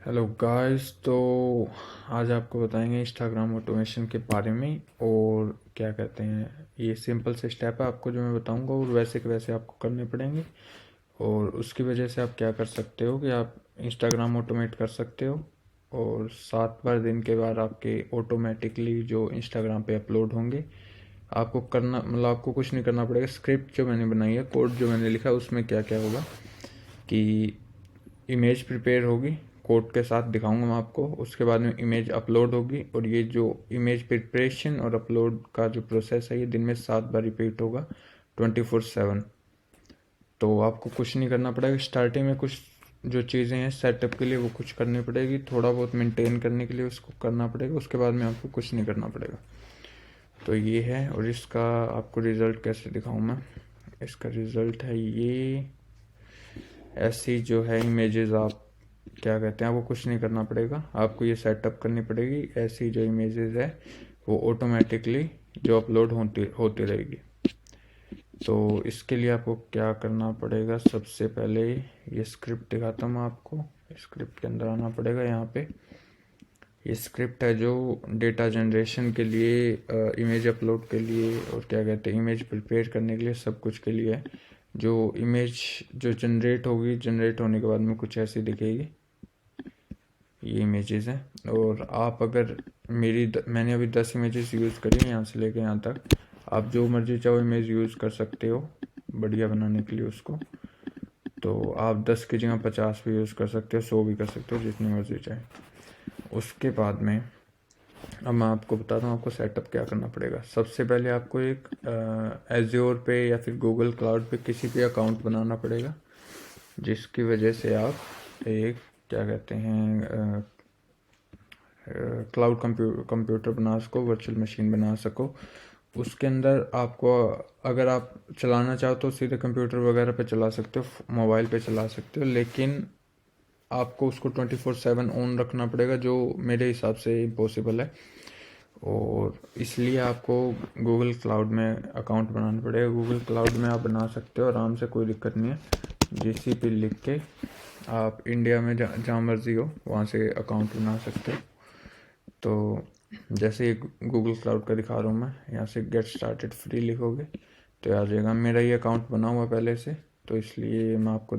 Hello guys. तो आज आपको बताएंगे इंस्टाग्राम ऑटोमेशन के बारे में और क्या कहते हैं, ये सिंपल से स्टेप है आपको जो मैं बताऊंगा और वैसे के वैसे आपको करने पड़ेंगे। और उसकी वजह से आप क्या कर सकते हो कि आप इंस्टाग्राम ऑटोमेट कर सकते हो और 7 बार दिन के बाद आपके ऑटोमेटिकली जो इंस्टाग्राम पे अपलोड होंगे। आपको करना मतलब आपको कुछ नहीं करना पड़ेगा। स्क्रिप्ट जो मैंने बनाई है, कोड जो मैंने लिखा है, उसमें क्या क्या होगा कि इमेज प्रिपेयर होगी, कोड के साथ दिखाऊंगा मैं आपको। उसके बाद में इमेज अपलोड होगी और ये जो इमेज प्रिपरेशन और अपलोड का जो प्रोसेस है ये दिन में 7 बार रिपीट होगा 24/7। तो आपको कुछ नहीं करना पड़ेगा। स्टार्टिंग में कुछ जो चीज़ें हैं सेटअप के लिए वो कुछ करनी पड़ेगी, थोड़ा बहुत मेंटेन करने के लिए उसको करना पड़ेगा। उसके बाद में आपको कुछ नहीं करना पड़ेगा। तो ये है। और इसका आपको रिज़ल्ट कैसे दिखाऊँ मैं। इसका रिज़ल्ट है ये। ऐसी जो है इमेजेस, आप क्या कहते हैं, आपको कुछ नहीं करना पड़ेगा। आपको ये सेटअप करनी पड़ेगी। ऐसी जो इमेजेस है वो ऑटोमेटिकली जो अपलोड होती होती रहेगी। तो इसके लिए आपको क्या करना पड़ेगा, सबसे पहले ये स्क्रिप्ट दिखाता हूँ मैं आपको। स्क्रिप्ट के अंदर आना पड़ेगा। यहाँ पे ये स्क्रिप्ट है जो डेटा जनरेशन के लिए, इमेज अपलोड के लिए और क्या कहते हैं इमेज प्रिपेयर करने के लिए, सब कुछ के लिए है। जो इमेज जो जनरेट होगी, जनरेट होने के बाद में कुछ ऐसी दिखेगी। ये इमेजेस हैं। और आप अगर मैंने अभी 10 इमेजेस यूज़ करी हैं यहाँ से लेके यहाँ तक। आप जो मर्जी चाहो इमेज यूज़ कर सकते हो बढ़िया बनाने के लिए उसको। तो आप 10 की जगह 50 भी यूज़ कर सकते हो, 100 भी कर सकते हो, जितनी मर्जी चाहे। उसके बाद में अब मैं आपको बताता हूँ आपको सेटअप क्या करना पड़ेगा। सबसे पहले आपको एक एज्योर पे या फिर गूगल क्लाउड पे किसी भी अकाउंट बनाना पड़ेगा, जिसकी वजह से आप एक क्या कहते हैं क्लाउड कंप्यूटर बना सको, वर्चुअल मशीन बना सको। उसके अंदर आपको अगर आप चलाना चाहो तो सीधे कंप्यूटर वगैरह पे चला सकते हो, मोबाइल पे चला सकते हो, लेकिन आपको उसको 24/7 ऑन रखना पड़ेगा, जो मेरे हिसाब से इम्पॉसिबल है। और इसलिए आपको गूगल क्लाउड में अकाउंट बनाना पड़ेगा। गूगल क्लाउड में आप बना सकते हो आराम से, कोई दिक्कत नहीं है। GCP लिख के आप इंडिया में जहाँ मर्जी हो वहाँ से अकाउंट बना सकते हो। तो जैसे गूगल क्लाउड का दिखा रहा हूँ मैं, यहाँ से गेट स्टार्टेड फ्री लिखोगे तो आ जाएगा। मेरा ये अकाउंट बना हुआ पहले से, तो इसलिए मैं आपको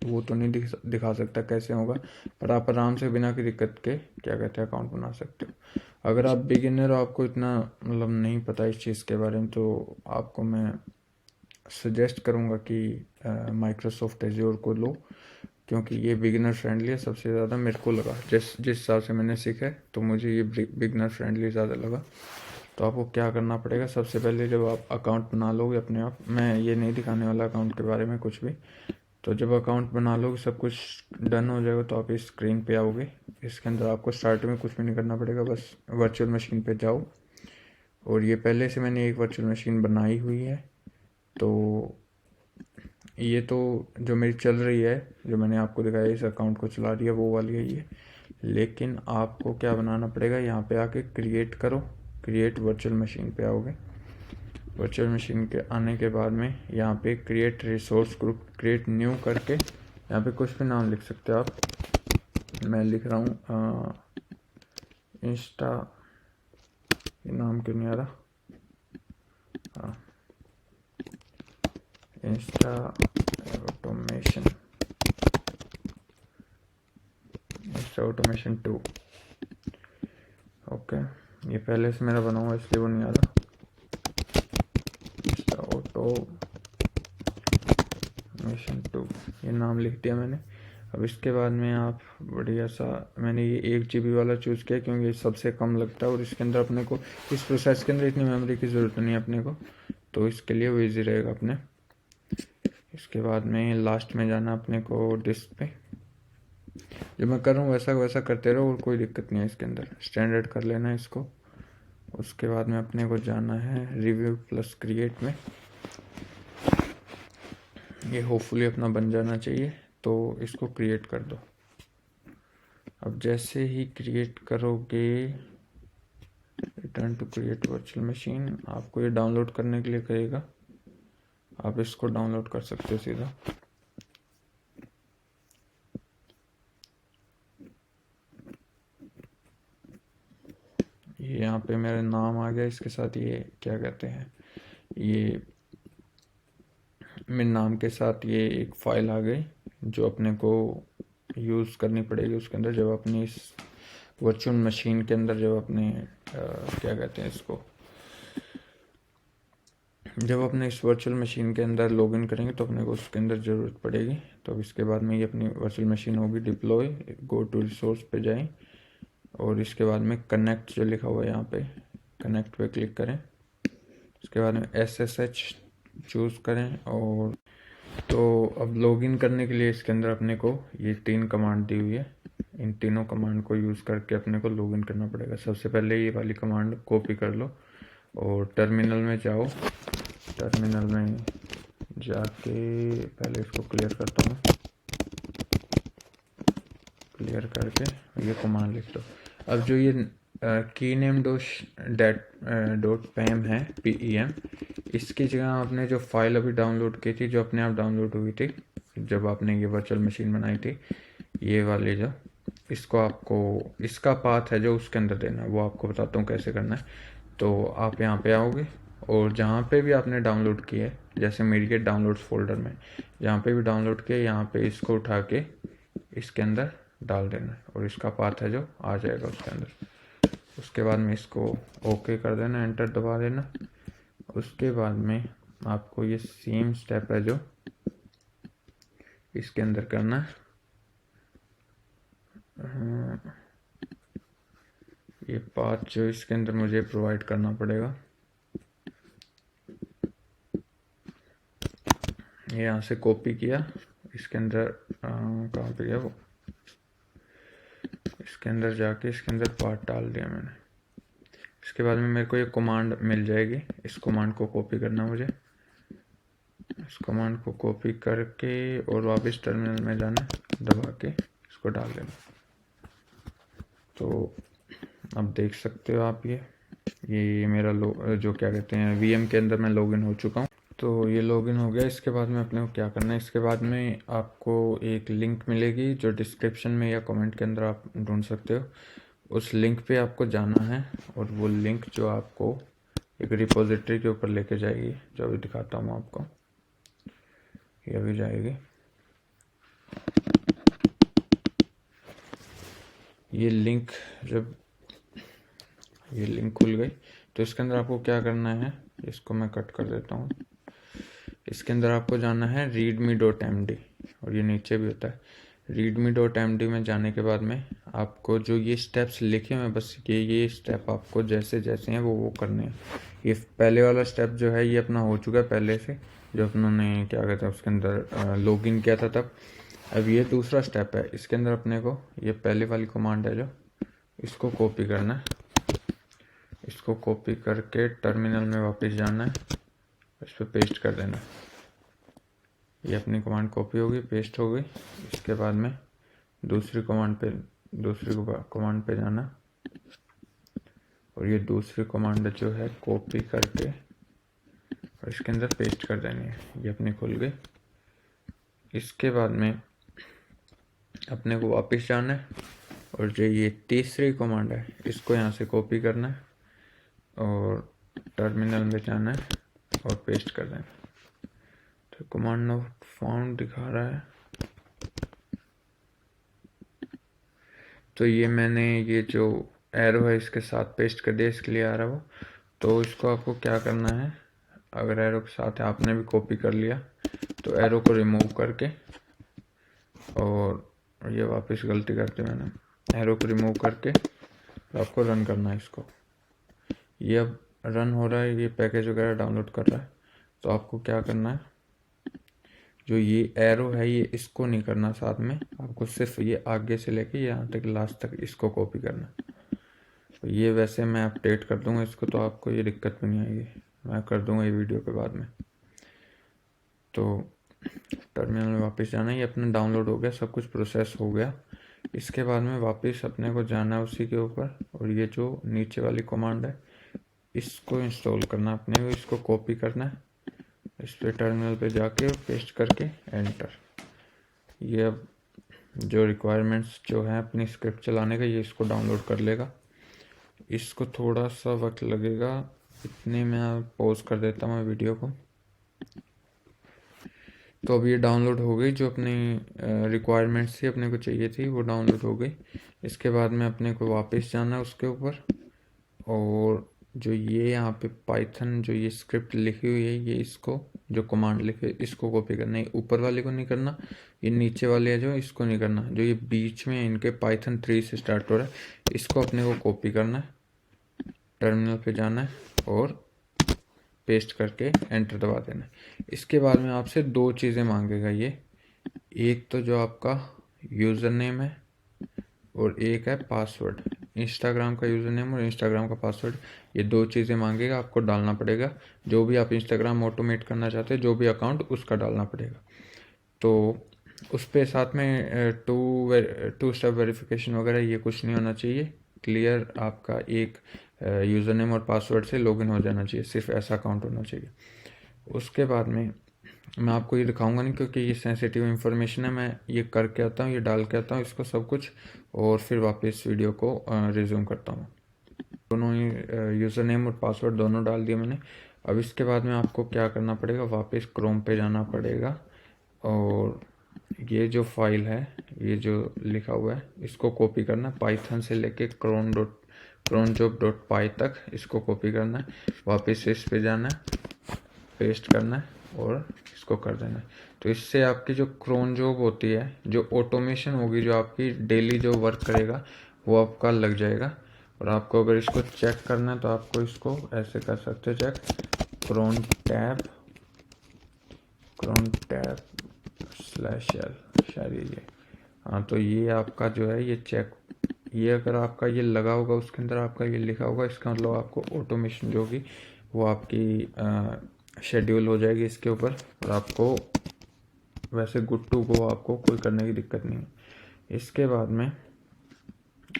वो तो नहीं दिखा सकता कैसे होगा, पर आप आराम से बिना की दिक्कत के क्या कहते हैं अकाउंट बना सकते हो। अगर आप बिगिनर हो, आपको इतना मतलब नहीं पता इस चीज़ के बारे में, तो आपको मैं सजेस्ट करूँगा कि माइक्रोसॉफ्ट एज्योर को लो, क्योंकि ये बिगिनर फ्रेंडली है। सबसे ज़्यादा मेरे को लगा, जिस हिसाब से मैंने सीखा है, तो मुझे ये बिगिनर फ्रेंडली ज़्यादा लगा। तो आपको क्या करना पड़ेगा, सबसे पहले जब आप अकाउंट बना लोगे अपने आप, मैं ये नहीं दिखाने वाला अकाउंट के बारे में कुछ भी। तो जब अकाउंट बना लोगे, सब कुछ डन हो जाएगा, तो आप इस स्क्रीन पे आओगे। इसके अंदर आपको स्टार्ट में कुछ भी नहीं करना पड़ेगा, बस वर्चुअल मशीन पे जाओ। और ये पहले से मैंने एक वर्चुअल मशीन बनाई हुई है। तो ये तो जो मेरी चल रही है, जो मैंने आपको दिखाया इस अकाउंट को चला रही है, वो वाली है ये। लेकिन आपको क्या बनाना पड़ेगा, यहाँ पे आके क्रिएट करो, क्रिएट वर्चुअल मशीन पे आओगे। वर्चुअल मशीन के आने के बाद में यहाँ पे create resource group, create new करके यहाँ पे कुछ भी नाम लिख सकते हो आप। मैं लिख रहा हूँ इंस्टा, ये नाम क्यों नहीं आ रहा, हाँ, Insta automation, Insta automation 2। Okay, ये पहले से मेरा बना हुआ इसलिए वो नहीं आ रहा। इंस्टा ऑटोमेशन 2 ये नाम लिख दिया मैंने। अब इसके बाद में आप बढ़िया सा, मैंने ये 1 GB वाला चूज़ किया क्योंकि ये सबसे कम लगता है और इसके अंदर अपने को, इस प्रोसेस के अंदर इतनी मेमोरी की ज़रूरत नहीं है अपने को, तो इसके लिए वो ईजी रहेगा अपने। इसके बाद में लास्ट में जाना अपने को डिस्क पे। जो मैं कर रहा हूँ वैसा वैसा करते रहो और कोई दिक्कत नहीं है। इसके अंदर स्टैंडर्ड कर लेना है इसको। उसके बाद में अपने को जाना है रिव्यू प्लस क्रिएट में। ये होपफुली अपना बन जाना चाहिए, तो इसको क्रिएट कर दो। अब जैसे ही क्रिएट करोगे, return to create virtual machine, आपको ये डाउनलोड करने के लिए कहेगा। आप इसको डाउनलोड कर सकते हो सीधा। ये यहाँ पे मेरा नाम आ गया, इसके साथ ये क्या कहते हैं, ये मेरे नाम के साथ ये एक फ़ाइल आ गई जो अपने को यूज़ करनी पड़ेगी उसके अंदर, जब अपनी इस वर्चुअल मशीन के अंदर जब अपने क्या कहते हैं इसको, जब अपने इस वर्चुअल मशीन के अंदर लॉगिन करेंगे तो अपने को उसके अंदर ज़रूरत पड़ेगी। तो इसके बाद में ये अपनी वर्चुअल मशीन होगी डिप्लॉय, गो टू रिसोर्स पे जाएं और इसके बाद में कनेक्ट जो लिखा हुआ है यहाँ पे, कनेक्ट पे क्लिक करें। उसके बाद में SSH चूज़ करें। और तो अब लॉगिन करने के लिए इसके अंदर अपने को ये 3 कमांड दी हुई है, इन तीनों कमांड को यूज़ करके अपने को लॉगिन करना पड़ेगा। सबसे पहले ये वाली कमांड कॉपी कर लो और टर्मिनल में जाओ। टर्मिनल में जाके पहले इसको क्लियर करता हूँ, क्लियर करके ये कमांड लिख दो। अब जो ये कीनेम डॉट पैम है, PEM, इसकी जगह आपने जो फाइल अभी डाउनलोड की थी, जो अपने आप डाउनलोड हुई थी जब आपने ये वर्चुअल मशीन बनाई थी, ये वाली जो, इसको आपको, इसका पाथ है जो उसके अंदर देना है, वो आपको बताता हूँ कैसे करना है। तो आप यहाँ पे आओगे और जहाँ पे भी आपने डाउनलोड किया है, जैसे मेरी के डाउनलोड्स फोल्डर में जहाँ पे भी डाउनलोड किया, यहाँ पे इसको उठा के इसके अंदर डाल देना है और इसका पाथ है जो आ जाएगा उसके अंदर। उसके बाद में इसको ओके कर देना, एंटर दबा देना। उसके बाद में आपको ये सेम स्टेप है जो इसके अंदर करना है। ये पाथ जो इसके अंदर मुझे प्रोवाइड करना पड़ेगा, ये यहाँ से कॉपी किया, इसके अंदर कहाँ पे गया वो, इसके अंदर जाके इसके अंदर पार्ट डाल दिया मैंने। इसके बाद में मेरे को ये कमांड मिल जाएगी, इस कमांड को कॉपी करना मुझे, इस कमांड को कॉपी करके और वापस टर्मिनल में जाना, दबा के इसको डाल देना। तो अब देख सकते हो आप ये मेरा जो क्या कहते हैं VM के अंदर मैं लॉगिन हो चुका हूँ। तो ये लॉगिन हो गया। इसके बाद में अपने को क्या करना है, इसके बाद में आपको एक लिंक मिलेगी जो डिस्क्रिप्शन में या कमेंट के अंदर आप ढूंढ सकते हो। उस लिंक पे आपको जाना है और वो लिंक जो आपको एक रिपोजिटरी के ऊपर लेके जाएगी, जो अभी दिखाता हूँ आपको, ये अभी जाएगी। ये लिंक जब ये लिंक खुल गई तो इसके अंदर आपको क्या करना है, इसको मैं कट कर देता हूँ। इसके अंदर आपको जाना है readme.md और ये नीचे भी होता है। readme.md में जाने के बाद में आपको जो ये स्टेप्स लिखे हुए हैं, बस ये स्टेप आपको जैसे जैसे हैं वो करने हैं। ये पहले वाला स्टेप जो है ये अपना हो चुका है पहले से, जो अपने क्या कहते हैं उसके अंदर लॉगिन किया था तब। अब ये दूसरा स्टेप है, इसके अंदर अपने को ये पहले वाली कमांड है जो, इसको कॉपी करना है। इसको कॉपी करके टर्मिनल में वापस जाना है, इस पर पेस्ट कर देना। ये अपनी कमांड कॉपी होगी, पेस्ट हो गई। इसके बाद में दूसरी कमांड पे जाना और ये दूसरी कमांड जो है कॉपी करके और इसके अंदर पेस्ट कर देनी है। ये अपनी खुल गई। इसके बाद में अपने को वापस जाना है और जो ये तीसरी कमांड है इसको यहाँ से कॉपी करना है और टर्मिनल में जाना है और पेस्ट कर देना। तो कमांड नॉट फाउंड दिखा रहा है, तो ये मैंने ये जो एरो है इसके साथ पेस्ट कर दिया, इसके लिए आ रहा है वो। तो इसको आपको क्या करना है, अगर एरो के साथ आपने भी कॉपी कर लिया तो एरो को रिमूव करके, और ये वापस गलती करते मैंने, एरो को रिमूव करके आपको रन करना है इसको। ये अब रन हो रहा है, ये पैकेज वगैरह डाउनलोड कर रहा है। तो आपको क्या करना है, जो ये एरो है ये इसको नहीं करना, साथ में आपको सिर्फ ये आगे से लेके यहाँ तक लास्ट तक इसको कॉपी करना। तो ये वैसे मैं अपडेट कर दूंगा इसको, तो आपको ये दिक्कत भी नहीं आएगी, मैं कर दूंगा ये वीडियो के बाद में। तो टर्मिनल में वापस जाना, ये अपना डाउनलोड हो गया, सब कुछ प्रोसेस हो गया। इसके बाद में वापस अपने को जाना है उसी के ऊपर और ये जो नीचे वाली कमांड है इसको इंस्टॉल करना अपने को, इसको कॉपी करना है, इस पर टर्मिनल पे जाके पेस्ट करके एंटर। ये अब जो रिक्वायरमेंट्स जो है अपनी स्क्रिप्ट चलाने का, ये इसको डाउनलोड कर लेगा। इसको थोड़ा सा वक्त लगेगा, इतने में पॉज कर देता हूँ वीडियो को। तो अब ये डाउनलोड हो गई, जो अपनी रिक्वायरमेंट्स थी, अपने को चाहिए थी, वो डाउनलोड हो गई। इसके बाद में अपने को वापस जाना है उसके ऊपर, और जो ये यहाँ पे पाइथन जो ये स्क्रिप्ट लिखी हुई है, ये इसको जो कमांड लिखे इसको कॉपी करना है। ऊपर वाले को नहीं करना, ये नीचे वाले है जो, इसको नहीं करना। जो ये बीच में इनके पाइथन 3 से स्टार्ट हो रहा है, इसको अपने को कॉपी करना है, टर्मिनल पे जाना है और पेस्ट करके एंटर दबा देना है। इसके बाद में आपसे दो चीज़ें मांगेगा ये, एक तो जो आपका यूज़र नेम है और एक है पासवर्ड। इंस्टाग्राम का यूज़र नेम और इंस्टाग्राम का पासवर्ड, ये दो चीज़ें मांगेगा, आपको डालना पड़ेगा। जो भी आप इंस्टाग्राम ऑटोमेट करना चाहते हैं, जो भी अकाउंट, उसका डालना पड़ेगा। तो उस पर साथ में टू स्टेप वेरिफिकेशन वगैरह ये कुछ नहीं होना चाहिए। क्लियर आपका एक यूज़र नेम और पासवर्ड से लॉगिन हो जाना चाहिए, सिर्फ ऐसा अकाउंट होना चाहिए। उसके बाद में मैं आपको ये दिखाऊंगा नहीं, क्योंकि ये सेंसिटिव इन्फॉर्मेशन है। मैं ये करके आता हूँ, ये डाल के आता हूँ इसको सब कुछ, और फिर वापस वीडियो को रिज्यूम करता हूँ। दोनों ही यूज़र नेम और पासवर्ड दोनों डाल दिए मैंने। अब इसके बाद में आपको क्या करना पड़ेगा, वापस क्रोम पे जाना पड़ेगा, और ये जो फाइल है, ये जो लिखा हुआ है, इसको कॉपी करना है। पाइथन से लेके cronjob.py तक इसको कॉपी करना है। वापस इस पे जाना है, पेस्ट करना है और इसको कर देना है। तो इससे आपकी जो क्रोन जॉब होती है, जो ऑटोमेशन होगी, जो आपकी डेली जो वर्क करेगा, वो आपका लग जाएगा। और आपको अगर इसको चेक करना है तो आपको इसको ऐसे कर सकते हो चेक, क्रोन टैब /l, शायद ये। हाँ, तो ये आपका जो है ये चेक, ये अगर आपका ये लगा होगा, उसके अंदर आपका ये लिखा होगा, इसका मतलब आपको ऑटोमेशन जो होगी वो आपकी शेड्यूल हो जाएगी इसके ऊपर, और आपको वैसे गुड टू गो, आपको कोई करने की दिक्कत नहीं है। इसके बाद में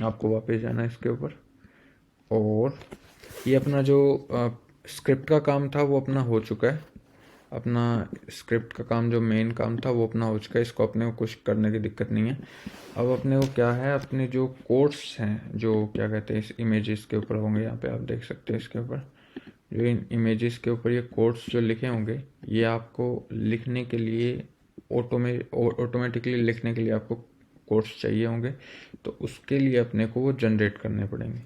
आपको वापस जाना है इसके ऊपर, और ये अपना जो स्क्रिप्ट का काम था वो अपना हो चुका है। अपना स्क्रिप्ट का काम, जो मेन काम था, वो अपना हो चुका है। इसको अपने को कुछ करने की दिक्कत नहीं है। अब अपने को क्या है, अपने जो कोड्स हैं, जो क्या कहते हैं, इस इमेजेस के ऊपर होंगे, यहाँ पे आप देख सकते हैं इसके ऊपर जो इन इमेजेस के ऊपर ये कोड्स जो लिखे होंगे, ये आपको लिखने के लिए ऑटोमेटिकली लिखने के लिए आपको कोड्स चाहिए होंगे। तो उसके लिए अपने को वो जनरेट करने पड़ेंगे।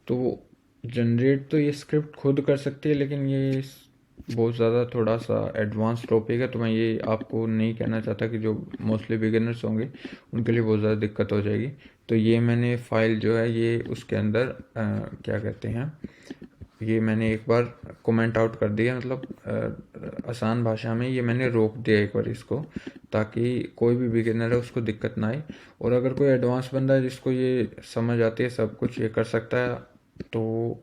तो जनरेट तो ये स्क्रिप्ट खुद कर सकती है, लेकिन ये बहुत ज़्यादा थोड़ा सा एडवांस टॉपिक है, तो मैं ये आपको नहीं कहना चाहता कि जो मोस्टली बिगिनर्स होंगे उनके लिए बहुत ज़्यादा दिक्कत हो जाएगी। तो ये मैंने फाइल जो है, ये उसके अंदर क्या कहते हैं, ये मैंने एक बार कमेंट आउट कर दिया, मतलब आसान भाषा में ये मैंने रोक दिया एक बार इसको, ताकि कोई भी बिगिनर है उसको दिक्कत ना आए। और अगर कोई एडवांस बंदा है जिसको ये समझ आती है, सब कुछ ये कर सकता है, तो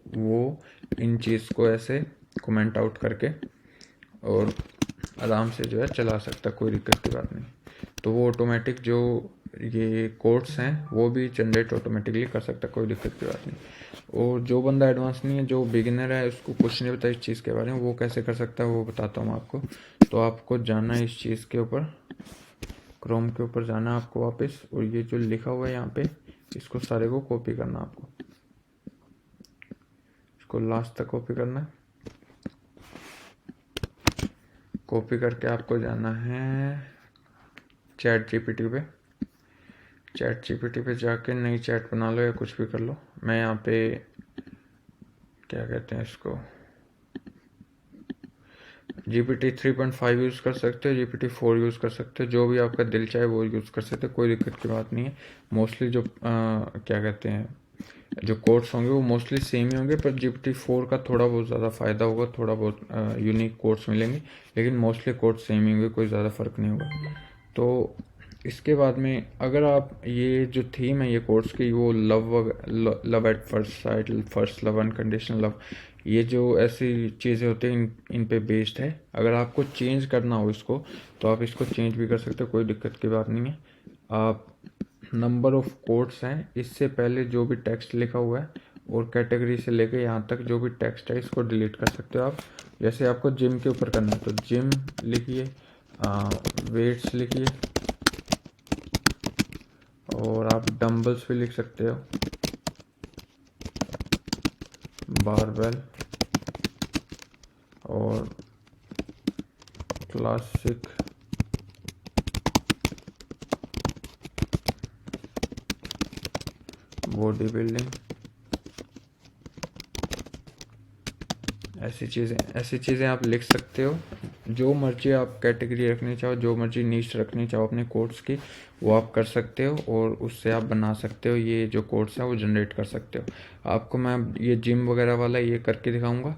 वो इन चीज़ को ऐसे कमेंट आउट करके और आराम से जो है चला सकता, कोई दिक्कत की बात नहीं। तो वो ऑटोमेटिक जो ये कोड्स हैं वो भी जनरेट ऑटोमेटिकली कर सकता, कोई दिक्कत की बात नहीं। और जो बंदा एडवांस नहीं है, जो बिगिनर है, उसको कुछ नहीं पता इस चीज़ के बारे में, वो कैसे कर सकता है वो बताता हूँ आपको। तो आपको जाना है इस चीज़ के ऊपर, क्रोम के ऊपर जाना है आपको वापस, और ये जो लिखा हुआ है यहाँ पे, इसको सारे को कॉपी करना आपको, इसको लास्ट तक कॉपी करना है। कॉपी करके आपको जाना है ChatGPT पे। ChatGPT पे जाके नई चैट बना लो या कुछ भी कर लो। मैं यहाँ पे क्या कहते हैं इसको, GPT 3.5 यूज़ कर सकते हो, GPT 4 यूज़ कर सकते हो, जो भी आपका दिल चाहे वो यूज़ कर सकते हो, कोई दिक्कत की बात नहीं है। मोस्टली जो क्या कहते हैं, जो कोड्स होंगे वो मोस्टली सेम ही होंगे, पर GPT 4 का थोड़ा बहुत ज़्यादा फ़ायदा होगा, थोड़ा बहुत यूनिक कोड्स मिलेंगे, लेकिन मोस्टली कोड्स सेम ही होंगे, कोई ज़्यादा फ़र्क नहीं होगा। तो इसके बाद में अगर आप ये जो थीम है ये कोर्स की, वो love at first sight, first love, unconditional love, ये जो ऐसी चीज़ें होती हैं इन पे बेस्ड है। अगर आपको चेंज करना हो इसको, तो आप इसको चेंज भी कर सकते हो, कोई दिक्कत की बात नहीं है। आप नंबर ऑफ कोड्स हैं, इससे पहले जो भी टेक्स्ट लिखा हुआ है और कैटेगरी से लेके यहाँ तक जो भी टेक्स्ट है, इसको डिलीट कर सकते हो आप। जैसे आपको जिम के ऊपर करना है तो जिम लिखिए, वेट्स लिखिए, और आप डंबल्स भी लिख सकते हो। बारबेल और क्लासिक बॉडी बिल्डिंग, ऐसी चीज़ें आप लिख सकते हो। जो मर्जी आप कैटेगरी रखनी चाहो, जो मर्जी नीश रखनी चाहो अपने कोड्स की, वो आप कर सकते हो और उससे आप बना सकते हो। ये जो कोड्स हैं वो जनरेट कर सकते हो। आपको मैं ये जिम वगैरह वाला ये करके दिखाऊंगा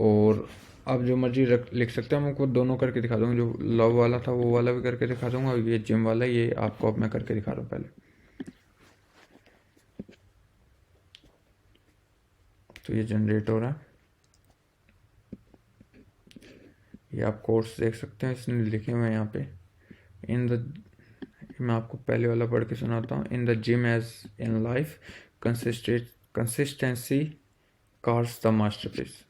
और आप जो मर्जी लिख सकते हो। मैं आपको दोनों करके दिखा दूँगा, जो लव वाला था वो वाला भी करके दिखा दूँगा और ये जिम वाला ये आपको अब मैं करके दिखा रहा हूँ। पहले तो ये जनरेट हो रहा है, ये आप कोड्स देख सकते हैं, इसने लिखे हुए हैं यहाँ पे। मैं आपको पहले वाला पढ़ के सुनाता हूँ। In the gym as in life consistency carves the masterpiece.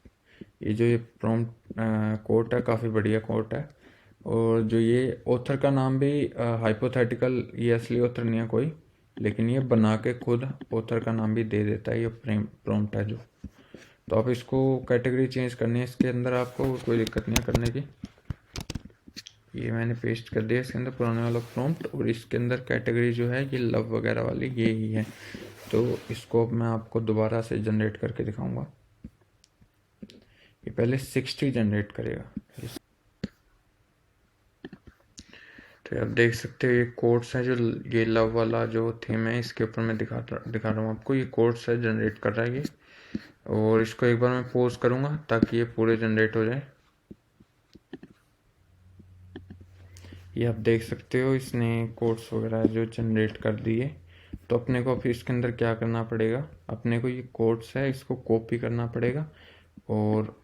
ये जो ये प्रॉम्प्ट कोट है काफ़ी बढ़िया कोट है। और जो ये ऑथर का नाम भी हाइपोथेटिकल, ये असली ऑथर नहीं है कोई, लेकिन ये बना के खुद ऑथर का नाम भी दे देता है। ये प्रॉम्प्ट है जो, तो आप इसको कैटेगरी चेंज करनी है इसके अंदर, आपको कोई दिक्कत नहीं है करने की। ये मैंने पेस्ट कर दिया इसके अंदर पुराने वाला प्रॉम्प्ट, और इसके अंदर कैटेगरी जो है ये लव वगैरह वाली ये ही है। तो इसको अब मैं आपको दोबारा से जनरेट करके दिखाऊंगा। ये पहले 60 जनरेट करेगा। तो आप देख सकते हो ये कोड्स हैं, जो ये लव वाला जो थीम है इसके ऊपर मैं दिखा रहा हूँ आपको। ये कोड्स है जनरेट कर रहा है ये, और इसको एक बार मैं पॉज करूँगा ताकि ये पूरे जनरेट हो जाए। ये आप देख सकते हो इसने कोड्स वगैरह जो जनरेट कर दिए। तो अपने को फिर इसके अंदर क्या करना पड़ेगा, अपने को ये कोड्स है इसको कॉपी करना पड़ेगा, और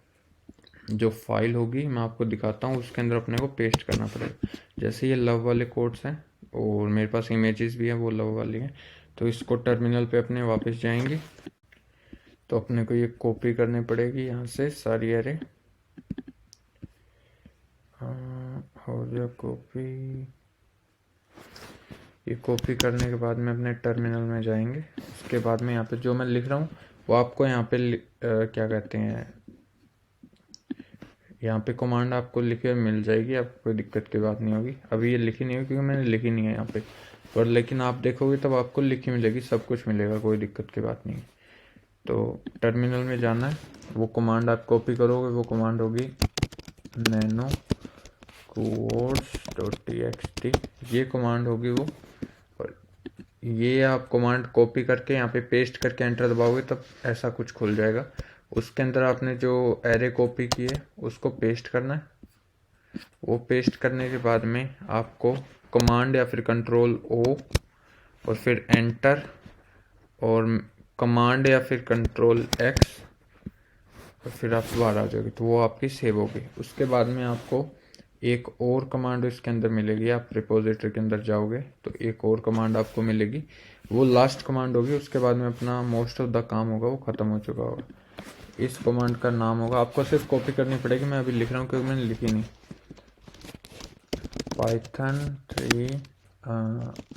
जो फाइल होगी मैं आपको दिखाता हूँ उसके अंदर अपने को पेस्ट करना पड़ेगा। जैसे ये लव वाले कोड्स हैं और मेरे पास इमेजेस भी हैं वो लव वाली हैं, तो इसको टर्मिनल पे अपने वापस जाएंगे। तो अपने को ये कॉपी करनी पड़ेगी यहाँ से सारी एरे। हो गया कॉपी। ये कॉपी करने के बाद में अपने टर्मिनल में जाएंगे। उसके बाद में यहाँ पे जो मैं लिख रहा हूँ वो आपको यहाँ पे क्या कहते हैं, यहाँ पे कमांड आपको लिखे मिल जाएगी, आपको कोई दिक्कत की बात नहीं होगी। अभी ये लिखी नहीं है क्योंकि मैंने लिखी नहीं है यहाँ पे, पर लेकिन आप देखोगे तब आपको लिखी मिलेगी, सब कुछ मिलेगा, कोई दिक्कत की बात नहीं है। तो टर्मिनल में जाना है, वो कमांड आप कॉपी करोगे, वो कमांड होगी nano codes.txt, ये कमांड होगी वो। और ये आप कमांड कॉपी करके यहाँ पे पेस्ट करके एंटर दबाओगे तब ऐसा कुछ खुल जाएगा। उसके अंदर आपने जो एरे कॉपी की है उसको पेस्ट करना है। वो पेस्ट करने के बाद में आपको कमांड या फिर कंट्रोल ओ और फिर एंटर और कमांड या फिर कंट्रोल एक्स और फिर आप बाहर आ जाओगे, तो वो आपकी सेव होगी। उसके बाद में आपको एक और कमांड इसके अंदर मिलेगी। आप रिपोजिटरी के अंदर जाओगे तो एक और कमांड आपको मिलेगी, वो लास्ट कमांड होगी। उसके बाद में अपना मोस्ट ऑफ द काम होगा वो ख़त्म हो चुका होगा। इस कमांड का नाम होगा, आपको सिर्फ कॉपी करनी पड़ेगी, मैं अभी लिख रहा हूँ क्योंकि मैंने लिखी नहीं। python 3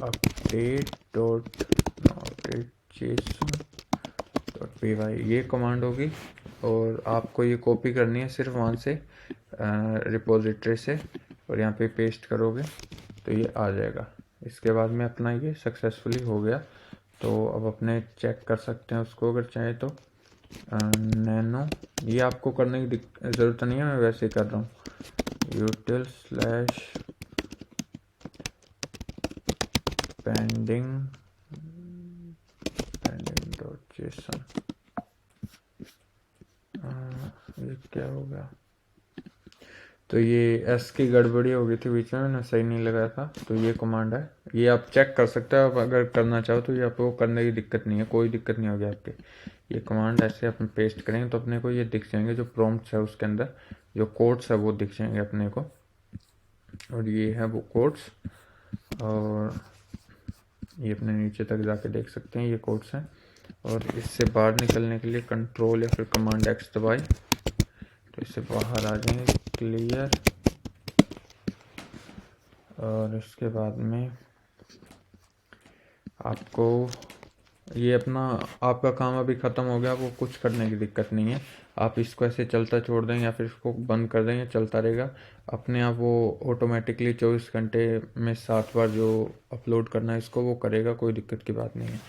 update.json.py ये कमांड होगी, और आपको ये कॉपी करनी है सिर्फ वहाँ से रिपोजिटरी से, और यहाँ पे पेस्ट करोगे तो ये आ जाएगा। इसके बाद में अपना ये सक्सेसफुली हो गया। तो अब अपने चेक कर सकते हैं उसको अगर चाहे तो। नैनो ये आपको करने की ज़रूरत नहीं है, मैं वैसे ही कर रहा हूँ। util/pending.json। ये क्या हो गया, तो ये एस की गड़बड़ी हो गई थी बीच में, मैंने सही नहीं लगाया था। तो ये कमांड है, ये आप चेक कर सकते हो। आप अगर करना चाहो तो ये आपको करने की दिक्कत नहीं है, कोई दिक्कत नहीं होगी आपके। ये कमांड ऐसे अपन पेस्ट करेंगे तो अपने को ये दिख जाएंगे, जो प्रॉम्प्ट्स है उसके अंदर जो कोड्स है वो दिख जाएंगे अपने को। और ये है वो कोड्स, और ये अपने नीचे तक जाके देख सकते हैं ये कोड्स हैं। और इससे बाहर निकलने के लिए कंट्रोल या फिर कमांड एक्स दबाए तो इससे बाहर आ जाएंगे, क्लियर। और इसके बाद में आपको ये अपना आपका काम अभी ख़त्म हो गया, वो कुछ करने की दिक्कत नहीं है। आप इसको ऐसे चलता छोड़ दें या फिर इसको बंद कर देंगे, चलता रहेगा अपने आप। वो ऑटोमेटिकली 24 घंटे में 7 बार जो अपलोड करना है इसको वो करेगा, कोई दिक्कत की बात नहीं है।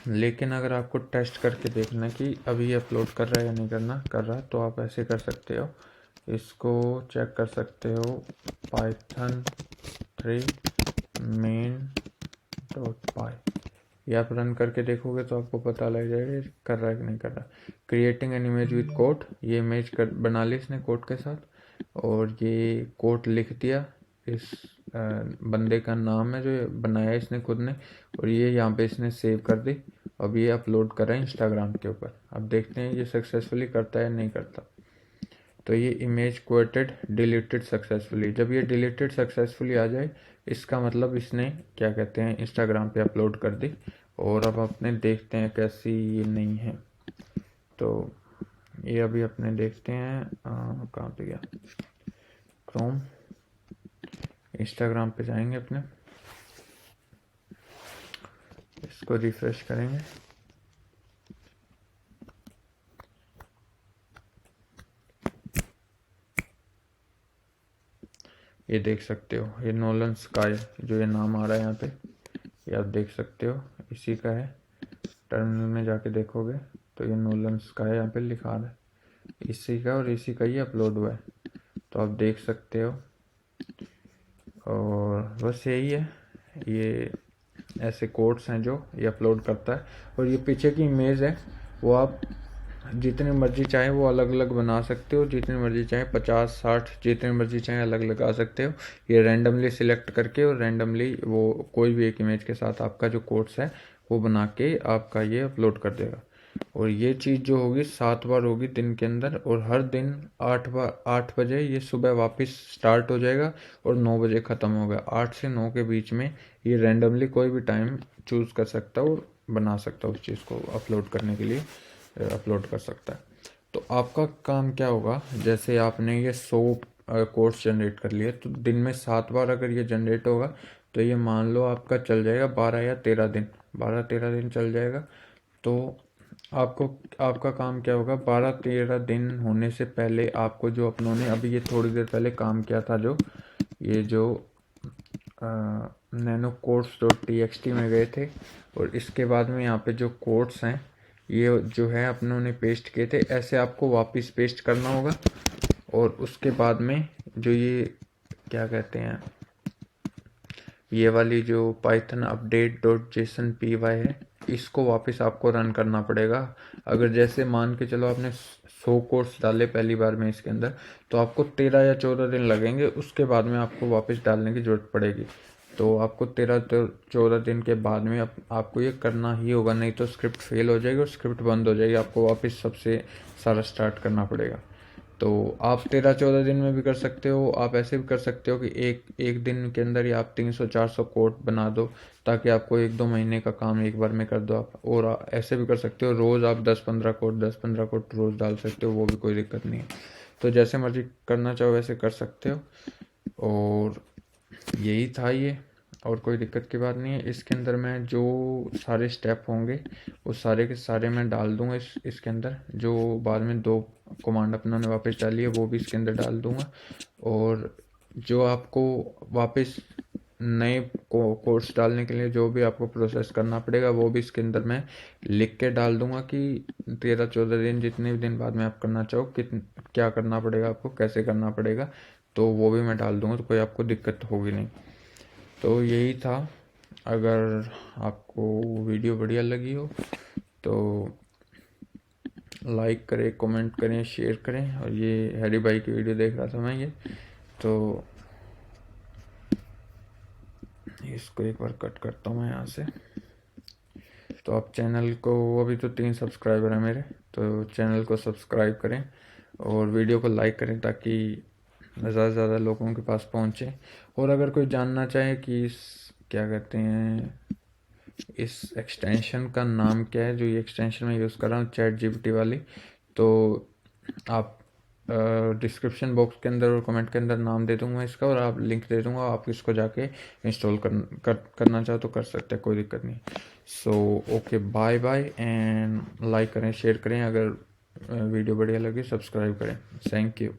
लेकिन अगर आपको टेस्ट करके देखना कि अभी ये अपलोड कर रहा है या नहीं कर रहा, तो आप ऐसे कर सकते हो, इसको चेक कर सकते हो python3 main.py, ये आप रन करके देखोगे तो आपको पता लग जाएगा कर रहा है कि नहीं कर रहा। Creating an image with code, ये इमेज बना ली इसने कोड के साथ, और ये कोड लिख दिया, इस बंदे का नाम है जो ये बनाया इसने खुद ने, और ये यहाँ पे इसने सेव कर दी। अब ये अपलोड कर रहा है इंस्टाग्राम के ऊपर। अब देखते हैं ये सक्सेसफुली करता है या नहीं करता। तो ये इमेज क्वेटेड डिलीटेड सक्सेसफुली, जब ये डिलीटेड सक्सेसफुली आ जाए इसका मतलब इसने क्या कहते हैं इंस्टाग्राम पे अपलोड कर दी। और अब अपने देखते हैं कैसी ये नहीं है, तो ये अभी अपने देखते हैं कहाँ पे गया, क्रोम, इंस्टाग्राम पे जाएंगे अपने, इसको रिफ्रेश करेंगे। ये देख सकते हो, ये नोलन स्काई जो ये नाम आ रहा है यहाँ पे, ये आप देख सकते हो इसी का है। टर्मिनल में जाके देखोगे तो ये नोलन स्काई यहाँ पे लिखा रहा है, इसी का, और इसी का ही अपलोड हुआ है, तो आप देख सकते हो। और बस यही है, ये ऐसे कोड्स हैं जो ये अपलोड करता है। और ये पीछे की इमेज है, वो आप जितने मर्जी चाहे वो अलग अलग बना सकते हो, जितनी मर्जी चाहे 50-60 जितने मर्जी चाहे अलग लगा सकते हो। ये रैंडमली सिलेक्ट करके और रैंडमली वो कोई भी एक इमेज के साथ आपका जो कोड्स है वो बना के आपका ये अपलोड कर देगा। और ये चीज़ जो होगी 7 बार होगी दिन के अंदर, और हर दिन 8 बजे ये सुबह वापस स्टार्ट हो जाएगा और 9 बजे ख़त्म होगा। 8 से 9 के बीच में ये रैंडमली कोई भी टाइम चूज़ कर सकता है और बना सकता है उस चीज़ को अपलोड करने के लिए, अपलोड कर सकता है। तो आपका काम क्या होगा, जैसे आपने ये 100 कोड्स जनरेट कर लिए, तो दिन में 7 बार अगर ये जनरेट होगा तो ये मान लो आपका चल जाएगा 12 या 13 दिन, 12-13 दिन चल जाएगा। तो आपको आपका काम क्या होगा, 12-13 दिन होने से पहले आपको जो अपनों ने अभी ये थोड़ी देर पहले काम किया था, जो ये जो नैनो कोड्स डॉट टी में गए थे, और इसके बाद में यहाँ पे जो कोड्स हैं ये जो है अपनों ने पेस्ट किए थे, ऐसे आपको वापस पेस्ट करना होगा। और उसके बाद में जो ये क्या कहते हैं, ये वाली जो Python update dot JSON P Y है, इसको वापस आपको रन करना पड़ेगा। अगर जैसे मान के चलो आपने 100 कोर्स डाले पहली बार में इसके अंदर, तो आपको 13 या 14 दिन लगेंगे, उसके बाद में आपको वापस डालने की ज़रूरत पड़ेगी। तो आपको 13-14 दिन के बाद में आपको ये करना ही होगा, नहीं तो स्क्रिप्ट फेल हो जाएगी और स्क्रिप्ट बंद हो जाएगी, आपको वापस सबसे सारा स्टार्ट करना पड़ेगा। तो आप 13-14 दिन में भी कर सकते हो, आप ऐसे भी कर सकते हो कि एक एक दिन के अंदर ही आप 300-400 कोड बना दो, ताकि आपको 1-2 महीने का काम एक बार में कर दो आप। और ऐसे भी कर सकते हो, रोज़ आप 10-15 कोड रोज़ डाल सकते हो, वो भी कोई दिक्कत नहीं है। तो जैसे मर्जी करना चाहो वैसे कर सकते हो। और यही था ये, और कोई दिक्कत की बात नहीं है। इसके अंदर मैं जो सारे स्टेप होंगे वो सारे के सारे मैं डाल दूंगा इसके अंदर, जो बाद में 2 कमांड अपनों ने वापस डाली है वो भी इसके अंदर डाल दूंगा। और जो आपको वापस नए कोर्स डालने के लिए जो भी आपको प्रोसेस करना पड़ेगा वो भी इसके अंदर मैं लिख के डाल दूंगा कि 13-14 दिन जितने भी दिन बाद में आप करना चाहो क्या करना पड़ेगा आपको, कैसे करना पड़ेगा, तो वो भी मैं डाल दूंगा, तो कोई आपको दिक्कत होगी नहीं। तो यही था। अगर आपको वीडियो बढ़िया लगी हो तो लाइक करें, कमेंट करें, शेयर करें। और ये हैरी भाई की वीडियो देख रहा था मैं ये, तो इसको एक बार कट करता हूँ मैं यहाँ से। तो आप चैनल को, अभी तो 3 सब्सक्राइबर हैं मेरे, तो चैनल को सब्सक्राइब करें और वीडियो को लाइक करें ताकि ज़्यादा से ज़्यादा लोगों के पास पहुँचे। और अगर कोई जानना चाहे कि इस क्या कहते हैं इस एक्सटेंशन का नाम क्या है, जो ये एक्सटेंशन मैं यूज़ कर रहा हूँ ChatGPT वाली, तो आप डिस्क्रिप्शन बॉक्स के अंदर और कमेंट के अंदर नाम दे दूंगा इसका, और आप लिंक दे दूंगा, आप इसको जाके इंस्टॉल करना चाहो तो कर सकते हैं, कोई दिक्कत नहीं। So okay, bye bye, and like करें, शेयर करें, अगर वीडियो बढ़िया लगे सब्सक्राइब करें। Thank you.